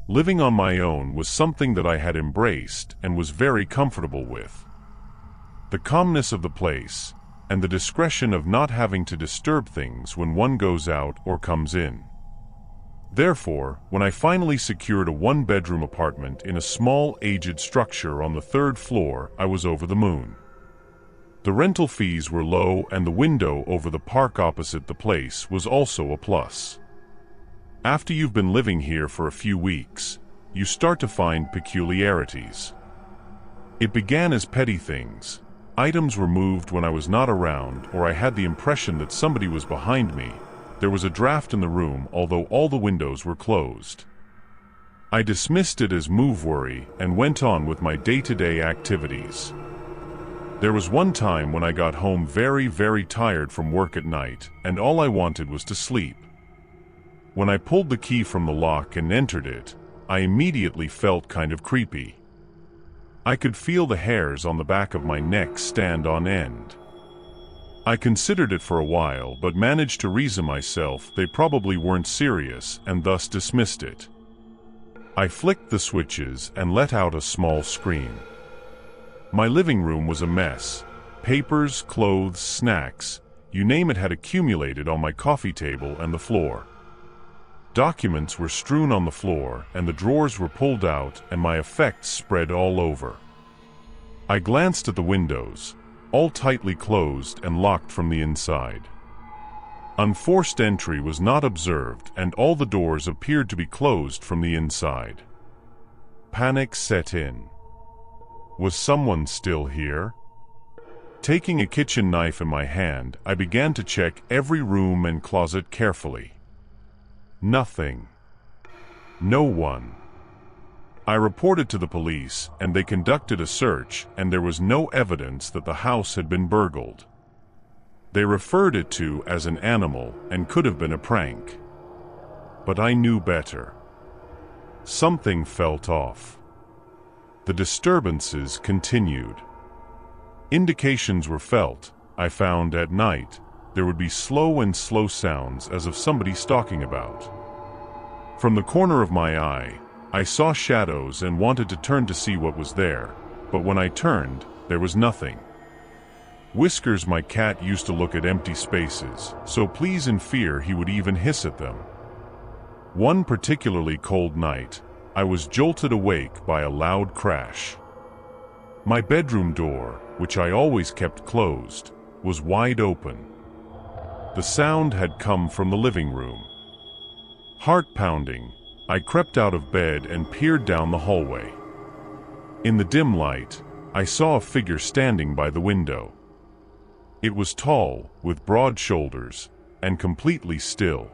Living on my own was something that I had embraced and was very comfortable with. The calmness of the place, and the discretion of not having to disturb things when one goes out or comes in. Therefore, when I finally secured a one-bedroom apartment in a small, aged structure on the 3rd floor, I was over the moon. The rental fees were low, and the window over the park opposite the place was also a plus. After you've been living here for a few weeks, you start to find peculiarities. It began as petty things. Items were moved when I was not around, or I had the impression that somebody was behind me. There was a draft in the room, although all the windows were closed. I dismissed it as move worry and went on with my day-to-day activities. There was one time when I got home very tired from work at night, and all I wanted was to sleep. When I pulled the key from the lock and entered it, I immediately felt kind of creepy. I could feel the hairs on the back of my neck stand on end. I considered it for a while, but managed to reason myself they probably weren't serious and thus dismissed it. I flicked the switches and let out a small scream. My living room was a mess. Papers, clothes, snacks, you name it had accumulated on my coffee table and the floor. Documents were strewn on the floor, and the drawers were pulled out, and my effects spread all over. I glanced at the windows, all tightly closed and locked from the inside. Unforced entry was not observed, and all the doors appeared to be closed from the inside. Panic set in. Was someone still here? Taking a kitchen knife in my hand, I began to check every room and closet carefully. Nothing. No one. I reported to the police, and they conducted a search, and there was no evidence that the house had been burgled. They referred it to as an animal and could have been a prank. But I knew better. Something felt off. The disturbances continued. Indications were felt. I found at night there would be slow sounds as of somebody stalking about. From the corner of my eye, I saw shadows and wanted to turn to see what was there, but when I turned, there was nothing. Whiskers, my cat, used to look at empty spaces, so pleased in fear he would even hiss at them. One particularly cold night, I was jolted awake by a loud crash. My bedroom door, which I always kept closed, was wide open. The sound had come from the living room. Heart pounding, I crept out of bed and peered down the hallway. In the dim light, I saw a figure standing by the window. It was tall, with broad shoulders, and completely still.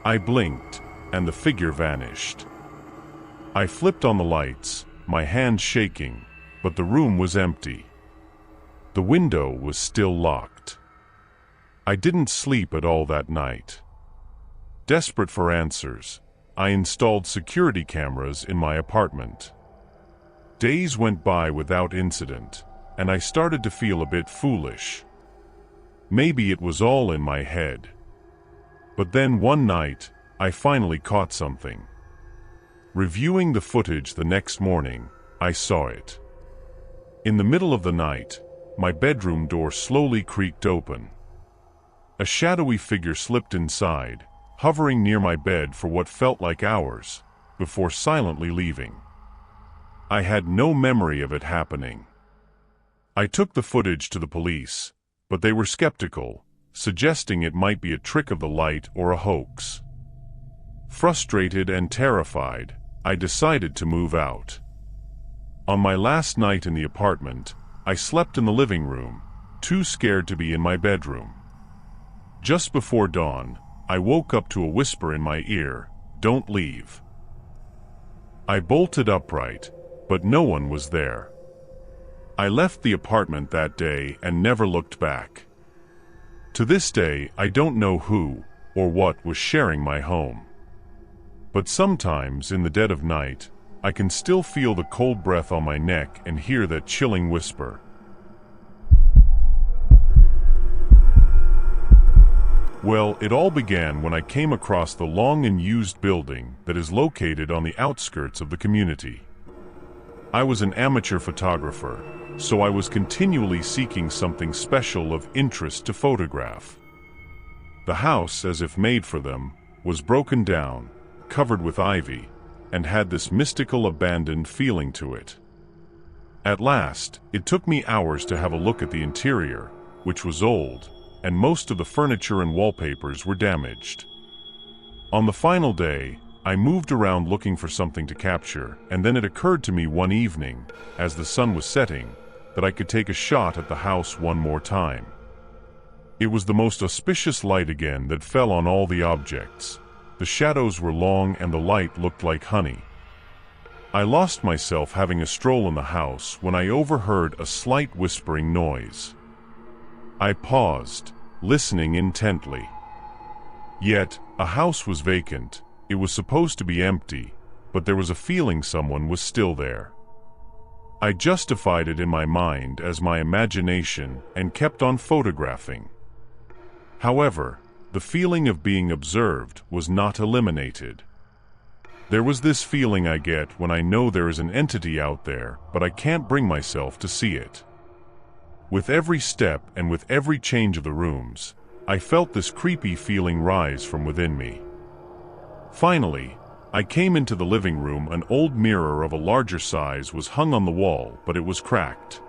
I blinked, and the figure vanished. I flipped on the lights, my hands shaking, but the room was empty. The window was still locked. I didn't sleep at all that night. Desperate for answers, I installed security cameras in my apartment. Days went by without incident, and I started to feel a bit foolish. Maybe it was all in my head. But then one night, I finally caught something. Reviewing the footage the next morning, I saw it. In the middle of the night, my bedroom door slowly creaked open. A shadowy figure slipped inside, hovering near my bed for what felt like hours, before silently leaving. I had no memory of it happening. I took the footage to the police, but they were skeptical, suggesting it might be a trick of the light or a hoax. Frustrated and terrified, I decided to move out. On my last night in the apartment, I slept in the living room, too scared to be in my bedroom. Just before dawn, I woke up to a whisper in my ear, "Don't leave." I bolted upright, but no one was there. I left the apartment that day and never looked back. To this day, I don't know who or what was sharing my home. But sometimes in the dead of night, I can still feel the cold breath on my neck and hear that chilling whisper. Well, it all began when I came across the long and used building that is located on the outskirts of the community. I was an amateur photographer, so I was continually seeking something special of interest to photograph. The house, as if made for them, was broken down, covered with ivy, and had this mystical abandoned feeling to it. At last, it took me hours to have a look at the interior, which was old, and most of the furniture and wallpapers were damaged. On the final day, I moved around looking for something to capture, and then it occurred to me one evening, as the sun was setting, that I could take a shot at the house one more time. It was the most auspicious light again that fell on all the objects. The shadows were long and the light looked like honey. I lost myself having a stroll in the house when I overheard a slight whispering noise. I paused, listening intently. Yet, a house was vacant. It was supposed to be empty, but there was a feeling someone was still there. I justified it in my mind as my imagination and kept on photographing. However, the feeling of being observed was not eliminated. There was this feeling I get when I know there is an entity out there, but I can't bring myself to see it. With every step and with every change of the rooms, I felt this creepy feeling rise from within me. Finally, I came into the living room. An old mirror of a larger size was hung on the wall, but it was cracked.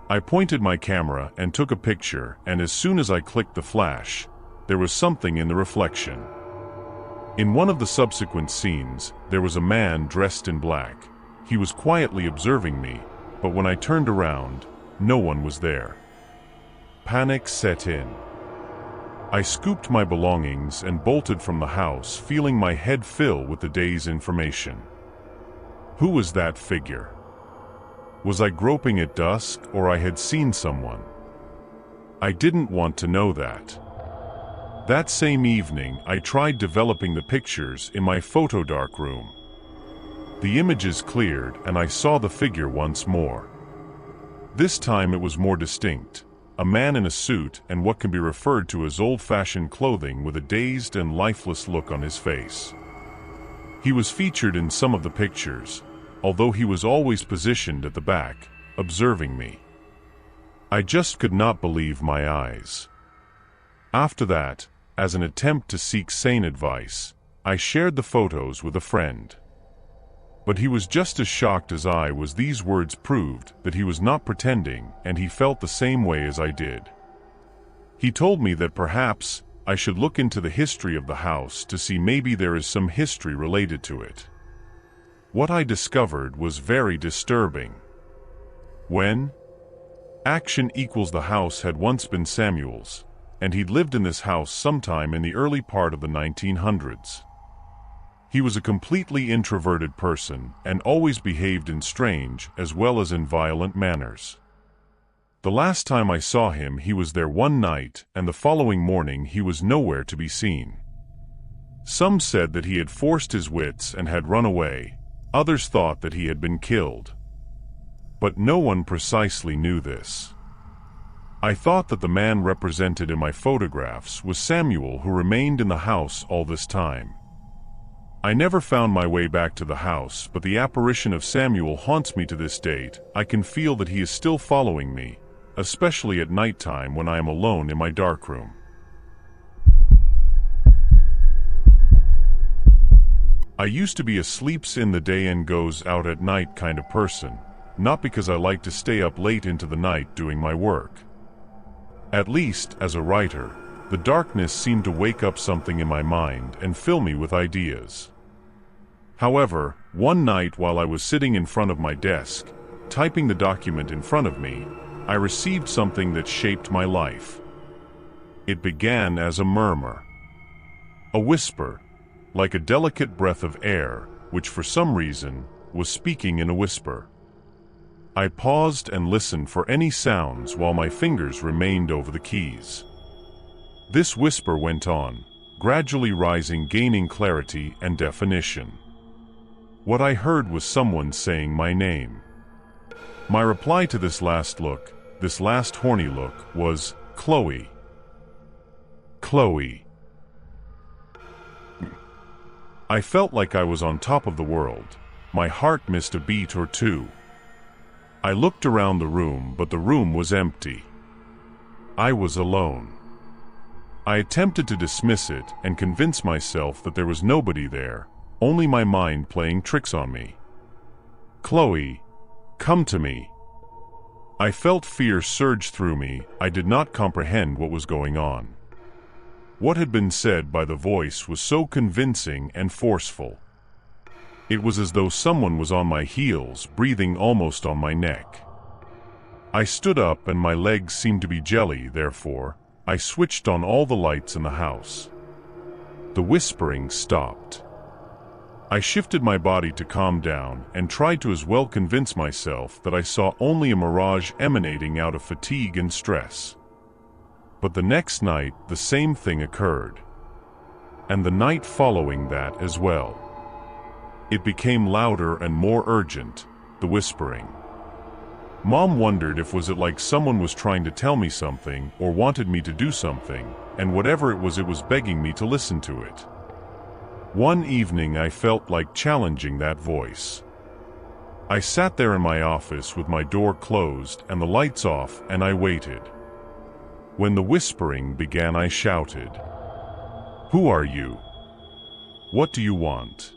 I pointed my camera and took a picture, and as soon as I clicked the flash, there was something in the reflection. In one of the subsequent scenes, there was a man dressed in black. He was quietly observing me, but when I turned around, no one was there. Panic set in. I scooped my belongings and bolted from the house, feeling my head fill with the day's information. Who was that figure? Was I groping at dusk, or I had seen someone? I didn't want to know that. That same evening, I tried developing the pictures in my photo darkroom. The images cleared, and I saw the figure once more. This time it was more distinct, a man in a suit and what can be referred to as old-fashioned clothing with a dazed and lifeless look on his face. He was featured in some of the pictures, although he was always positioned at the back, observing me. I just could not believe my eyes. After that, as an attempt to seek sane advice, I shared the photos with a friend. But he was just as shocked as I was. These words proved that he was not pretending, and he felt the same way as I did. He told me that perhaps I should look into the history of the house to see maybe there is some history related to it. What I discovered was very disturbing. When action equals the house had once been Samuel's, and he'd lived in this house sometime in the early part of the 1900s. He was a completely introverted person and always behaved in strange as well as in violent manners. The last time I saw him, he was there one night, and the following morning he was nowhere to be seen. Some said that he had forced his wits and had run away. Others thought that he had been killed. But no one precisely knew this. I thought that the man represented in my photographs was Samuel, who remained in the house all this time. I never found my way back to the house, but the apparition of Samuel haunts me to this date. I can feel that he is still following me, especially at nighttime when I am alone in my darkroom. I used to be a sleeps in the day and goes out at night kind of person, not because I like to stay up late into the night doing my work. At least, as a writer, the darkness seemed to wake up something in my mind and fill me with ideas. However, one night while I was sitting in front of my desk, typing the document in front of me, I received something that shaped my life. It began as a murmur. A whisper, like a delicate breath of air, which for some reason was speaking in a whisper. I paused and listened for any sounds while my fingers remained over the keys. This whisper went on, gradually rising, gaining clarity and definition. What I heard was someone saying my name. My reply to this last horny look, was, "Chloe." Chloe. I felt like I was on top of the world. My heart missed a beat or two. I looked around the room, but the room was empty. I was alone. I attempted to dismiss it and convince myself that there was nobody there, only my mind playing tricks on me. Chloe, come to me. I felt fear surge through me. I did not comprehend what was going on. What had been said by the voice was so convincing and forceful. It was as though someone was on my heels, breathing almost on my neck. I stood up and my legs seemed to be jelly, therefore, I switched on all the lights in the house. The whispering stopped. I shifted my body to calm down and tried to as well convince myself that I saw only a mirage emanating out of fatigue and stress. But the next night, the same thing occurred. And the night following that as well. It became louder and more urgent, the whispering. Mom wondered if was it like someone was trying to tell me something or wanted me to do something, and whatever it was begging me to listen to it. One evening I felt like challenging that voice. I sat there in my office with my door closed and the lights off, and I waited. When the whispering began, I shouted, "Who are you? What do you want?"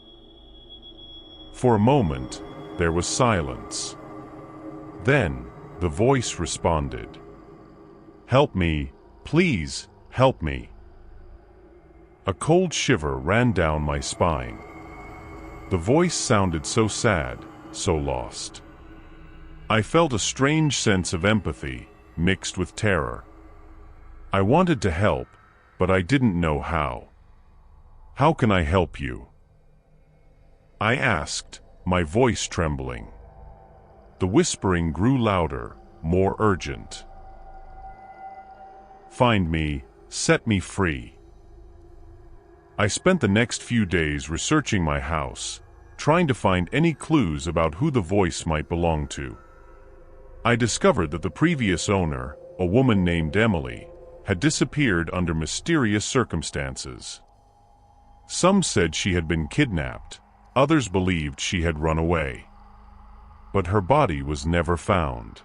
For a moment, there was silence. Then, the voice responded, "Help me, please, help me." A cold shiver ran down my spine. The voice sounded so sad, so lost. I felt a strange sense of empathy, mixed with terror. I wanted to help, but I didn't know how. "How can I help you?" I asked, my voice trembling. The whispering grew louder, more urgent. "Find me, set me free." I spent the next few days researching my house, trying to find any clues about who the voice might belong to. I discovered that the previous owner, a woman named Emily, had disappeared under mysterious circumstances. Some said she had been kidnapped, others believed she had run away. But her body was never found.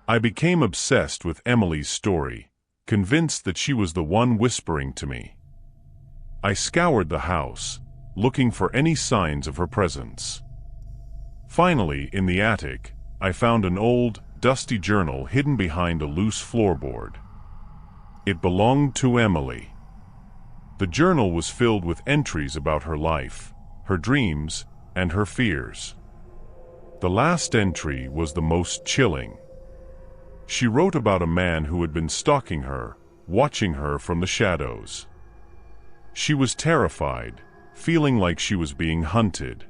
I became obsessed with Emily's story, convinced that she was the one whispering to me. I scoured the house, looking for any signs of her presence. Finally, in the attic, I found an old, dusty journal hidden behind a loose floorboard. It belonged to Emily. The journal was filled with entries about her life, her dreams, and her fears. The last entry was the most chilling. She wrote about a man who had been stalking her, watching her from the shadows. She was terrified, feeling like she was being hunted.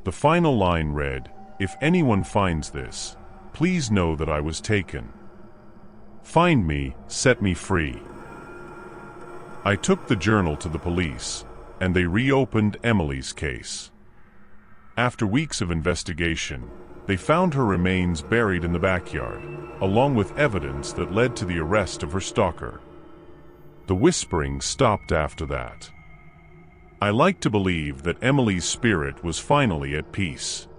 The final line read, "If anyone finds this, please know that I was taken. Find me, set me free." I took the journal to the police, and they reopened Emily's case. After weeks of investigation, they found her remains buried in the backyard, along with evidence that led to the arrest of her stalker. The whispering stopped after that. I like to believe that Emily's spirit was finally at peace.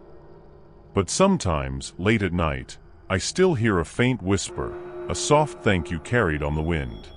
But sometimes, late at night, I still hear a faint whisper, a soft thank you carried on the wind.